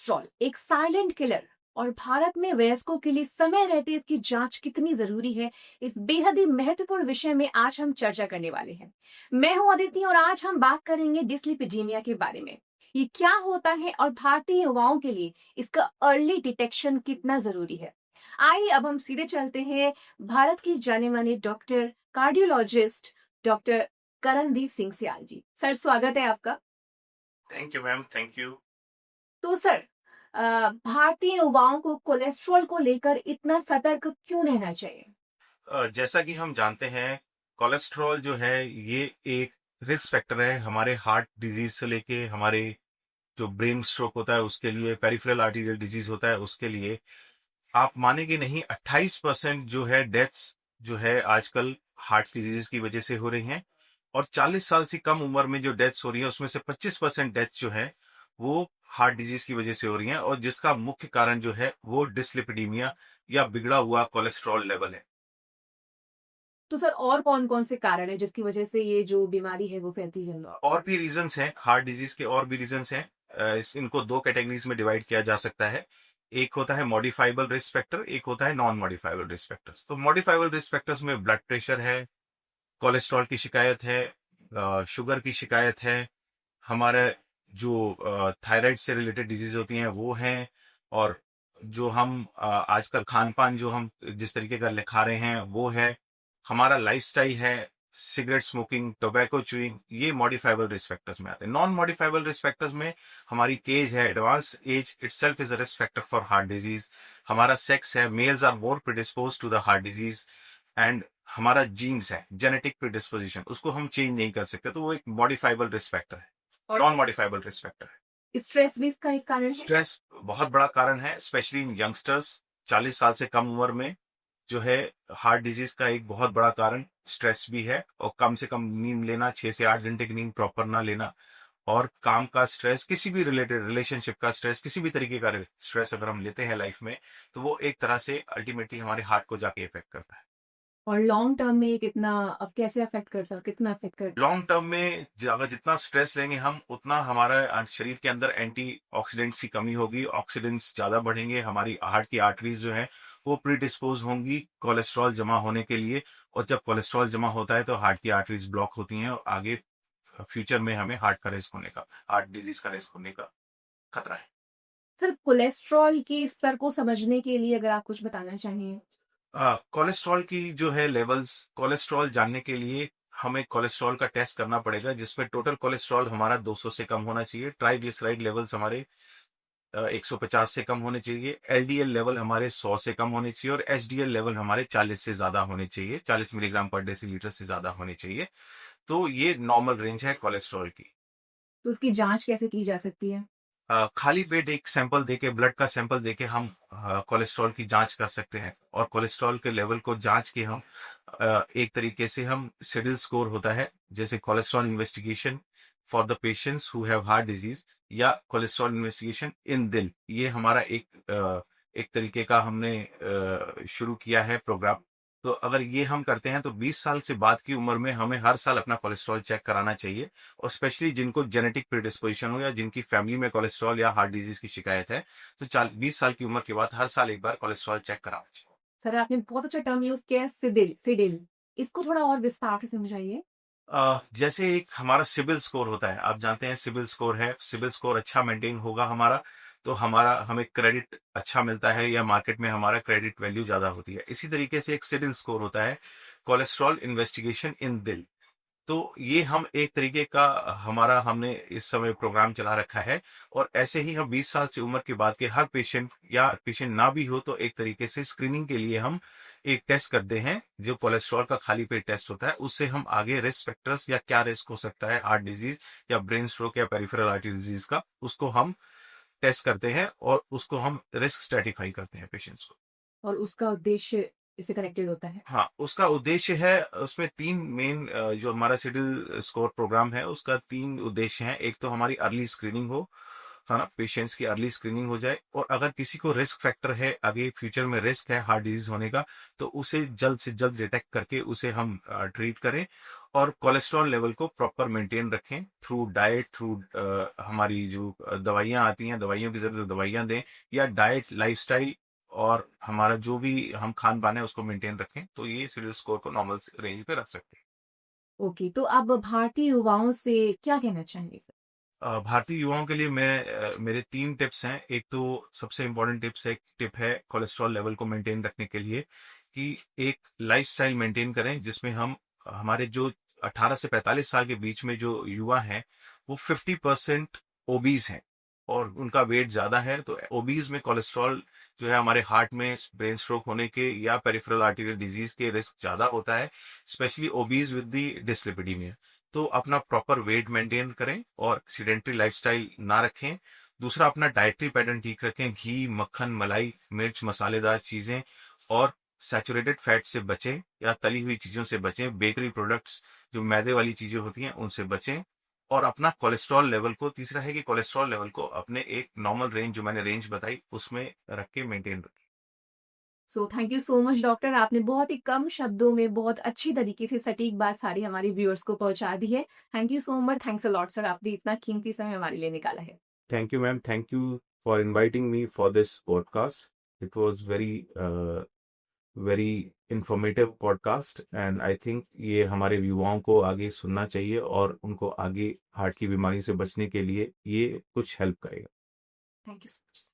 Cholesterol एक silent killer और भारत में वयस्कों के लिए समय रहते इसकी जांच कितनी जरूरी है, इस बेहद ही महत्वपूर्ण विषय में आज हम चर्चा करने वाले हैं। मैं हूं अदिति और आज हम बात करेंगे डिस्लिपिडीमिया के बारे में। ये क्या होता है और भारतीय युवाओं के लिए इसका अर्ली डिटेक्शन कितना जरूरी है। आइए अब हम सीधे चलते हैं भारत की जाने माने doctor cardiologist doctor Karandeep Singh Sial ji. Sir, स्वागत है आपका। Thank you ma'am, thank you. तो सर, भारतीय युवाओं को कोलेस्ट्रॉल को लेकर इतना सतर्क क्यों रहना चाहिए? जैसा कि हम जानते हैं, कोलेस्ट्रॉल जो है ये एक रिस्क फैक्टर है हमारे हार्ट डिजीज से लेके हमारे जो ब्रेन स्ट्रोक होता है उसके लिए, पेरिफेरल आर्टीरियल डिजीज होता है उसके लिए। आप मानेंगे नहीं, 28% जो है डेथ्स जो है आजकल हार्ट डिजीज की वजह से हो रही हैं, और 40 साल से कम उम्र में जो डेथ्स हो रही है उसमें से 25% डेथ्स जो है वो हार्ट डिजीज की वजह से हो रही हैं, और जिसका मुख्य कारण जो है वो डिसलिपिडीमिया या बिगड़ा हुआ कोलेस्ट्रॉल लेवल है। तो सर, और कौन कौन से कारण है जिसकी वजह से ये जो बीमारी है वो फैलती जा रही है? और भी रीजंस हैं, हार्ट डिजीज के और भी रीजंस हैं। इनको दो कैटेगरीज में डिवाइड किया जा सकता है। एक होता है मॉडिफाइबल रिस्क फैक्टर, एक होता है नॉन मॉडिफाइबल रिस्क फैक्टर्स। तो मॉडिफाइबल रिस्क फैक्टर्स में ब्लड प्रेशर है, कोलेस्ट्रॉल की शिकायत है, शुगर की शिकायत है, हमारे जो थायराइड से रिलेटेड डिजीज होती हैं वो हैं, और जो हम आजकल खान पान जो हम जिस तरीके का खा रहे हैं वो है, हमारा लाइफस्टाइल है, सिगरेट स्मोकिंग, टोबैको च्यूइंग, ये मॉडिफाइबल रिस्क फैक्टर्स में आते हैं। नॉन मॉडिफाइबल रिस्क फैक्टर्स में हमारी एज है, advance age itself is a risk factor for heart disease. हमारा सेक्स है, males are more predispose to the heart disease. And हमारा जीन्स है, जेनेटिक प्रिडिस्पोजिशन, उसको हम चेंज नहीं कर सकते, तो वो एक मॉडिफाइबल रिस्क फैक्टर है, और नॉन मॉडिफाइबल रिस्क फैक्टर है। स्ट्रेस भी इसका एक कारण है? स्ट्रेस बहुत बड़ा कारण है, स्पेशली इन यंगस्टर्स। 40 साल से कम उम्र में जो है हार्ट डिजीज का एक बहुत बड़ा कारण स्ट्रेस भी है, और कम से कम नींद लेना, 6 से 8 घंटे की नींद प्रॉपर ना लेना, और काम का स्ट्रेस, किसी भी रिलेटेड रिलेशनशिप का स्ट्रेस, किसी भी तरीके का स्ट्रेस अगर हम लेते हैं लाइफ में, तो वो एक तरह से अल्टीमेटली हमारे हार्ट को जाके इफेक्ट करता है। और लॉन्ग टर्म में ये कितना, अब कैसे अफेक्ट करता है, कितना अफेक्ट करता लॉन्ग टर्म में अगर जितना स्ट्रेस लेंगे हम, उतना हमारा शरीर के अंदर एंटी ऑक्सीडेंट्स की कमी होगी, ऑक्सीडेंट्स ज्यादा बढ़ेंगे, हमारी हार्ट की आर्टरीज जो है वो प्रीडिस्पोज होंगी कोलेस्ट्रॉल जमा होने के लिए, और जब कोलेस्ट्रॉल जमा होता है तो हार्ट की आर्टरीज ब्लॉक होती हैं, और आगे फ्यूचर में हमें हार्ट का रिस्क होने का, हार्ट डिजीज का रिस्क होने का खतरा है। है? सर, कोलेस्ट्रॉल के स्तर को समझने के लिए अगर आप कुछ बताना चाहिए। कोलेस्ट्रॉल की जो है लेवल्स, कोलेस्ट्रॉल जानने के लिए हमें कोलेस्ट्रॉल का टेस्ट करना पड़ेगा, जिसमें टोटल कोलेस्ट्रॉल हमारा 200 से कम होना चाहिए, ट्राइग्लिसराइड लेवल्स हमारे 150 से कम होने चाहिए, एलडीएल लेवल हमारे 100 से कम होने चाहिए, और एसडीएल लेवल हमारे 40 से ज्यादा होने चाहिए, 40 मिलीग्राम पर डेसीलीटर से ज्यादा होने चाहिए। तो ये नॉर्मल रेंज है कोलेस्ट्रॉल की। तो उसकी जांच कैसे की जा सकती है? खाली पेट एक सैंपल देके, ब्लड का सैंपल देके हम कोलेस्ट्रॉल की जांच कर सकते हैं, और कोलेस्ट्रॉल के लेवल को जांच के हम एक तरीके से हम सिडिल स्कोर होता है, जैसे cholesterol investigation for the patients who have heart disease, या कोलेस्ट्रॉल इन्वेस्टिगेशन इन दिल, ये हमारा एक तरीके का हमने शुरू किया है प्रोग्राम। तो अगर ये हम करते हैं तो 20 साल से बाद की उम्र में हमें हर साल अपना कोलेस्ट्रॉल चेक कराना चाहिए, और स्पेशली जिनको जेनेटिक प्रीडिस्पोजिशन हो या जिनकी फैमिली में कोलेस्ट्रॉल या हार्ट डिजीज की शिकायत है, तो 20 साल की उम्र के बाद हर साल एक बार कोलेस्ट्रॉल चेक कराना चाहिए। सर, आपने बहुत अच्छा टर्म यूज किया है, सिडिल सिडिल। इसको थोड़ा और विस्तार से समझाइए। जैसे एक हमारा सिबिल स्कोर होता है, आप जानते हैं सिबिल स्कोर है, सिबिल स्कोर अच्छा मेंटेन होगा हमारा, तो हमारा हमें क्रेडिट अच्छा मिलता है, या मार्केट में हमारा क्रेडिट वैल्यू ज्यादा होती है। इसी तरीके से एक सिडिल स्कोर होता है, कोलेस्ट्रॉल इन्वेस्टिगेशन इन दिल। तो ये हम एक तरीके का हमारा हमने इस समय प्रोग्राम चला रखा है, और ऐसे ही हम 20 साल से उम्र के बाद के हर पेशेंट, या पेशेंट ना भी हो तो एक तरीके से स्क्रीनिंग के लिए हम एक टेस्ट करते हैं, जो कोलेस्ट्रॉल का खाली पेट टेस्ट होता है। उससे हम आगे रिस्क फैक्टर्स या क्या रिस्क हो सकता है हार्ट डिजीज या ब्रेन स्ट्रोक या पेरिफेरल आर्टरी डिजीज का, उसको हम टेस्ट करते हैं, और उसको हम रिस्क स्ट्रेटिफाई करते हैं पेशेंट्स को। और उसका उद्देश्य इससे कनेक्टेड होता है? हाँ, उसका उद्देश्य है, उसमें 3 मेन, जो हमारा सिडिल स्कोर प्रोग्राम है उसका 3 उद्देश्य हैं। एक तो हमारी अर्ली स्क्रीनिंग हो, है ना, पेशेंट्स की अर्ली स्क्रीनिंग हो जाए, और अगर किसी को रिस्क फैक्टर है, आगे फ्यूचर में रिस्क है हार्ट डिजीज होने का, तो उसे जल्द से जल्द डिटेक्ट करके उसे हम ट्रीट करें, और कोलेस्ट्रॉल लेवल को प्रॉपर मेंटेन रखें थ्रू डाइट, थ्रू हमारी जो दवाइयां आती हैं, दवाइयों की जरूरत है दवाइयां दें, या डाइट, लाइफस्टाइल, और हमारा जो भी हम खान पान है उसको मेंटेन रखें, तो ये सिविल स्कोर को नॉर्मल रेंज पे रख सकते हैं। ओके, तो आप भारतीय युवाओं से क्या कहना चाहेंगे सर? भारतीय युवाओं के लिए मेरे 3 टिप्स हैं। एक तो सबसे इम्पोर्टेंट टिप है कोलेस्ट्रॉल लेवल को मेंटेन रखने के लिए, कि एक लाइफस्टाइल मेंटेन करें जिसमें हम हमारे जो 18 से 45 साल के बीच में जो युवा हैं वो 50% ओबीज हैं, और उनका वेट ज्यादा है, तो ओबीज में कोलेस्ट्रॉल जो है हमारे हार्ट में ब्रेन स्ट्रोक होने के या पेरिफेरल आर्टेरियल डिजीज के रिस्क ज्यादा होता है, specially obese with the dyslipidaemia. तो अपना प्रॉपर वेट मेंटेन करें और सीडेंट्री लाइफस्टाइल ना रखें। दूसरा, अपना डाइटरी पैटर्न ठीक रखें, घी, मक्खन, मलाई, मिर्च, मसालेदार चीजें और सैचुरेटेड फैट से बचें, या तली हुई चीजों से बचें, बेकरी प्रोडक्ट्स जो मैदे वाली चीजें होती हैं उनसे बचें, और अपना कोलेस्ट्रॉल लेवल को, तीसरा है कि कोलेस्ट्रॉल लेवल को अपने एक नॉर्मल रेंज, जो मैंने रेंज बताई, उसमें रख के मेंटेन रखें। So thank you so much doctor, आपने बहुत ही कम शब्दों में बहुत अच्छी तरीके से सटीक बात सारी हमारी व्यूअर्स को पहुंचा दी है। Thank you so much, thanks a lot sir, आपने इतना कीमती समय हमारे लिए निकाला है। Thank you, ma'am. Thank you for inviting me for this podcast. It was very informative podcast, and I think ये हमारे युवाओं को आगे सुनना चाहिए, और उनको आगे हार्ट की बीमारी से बचने के लिए ये कुछ हेल्प करेगा। Thank you so much.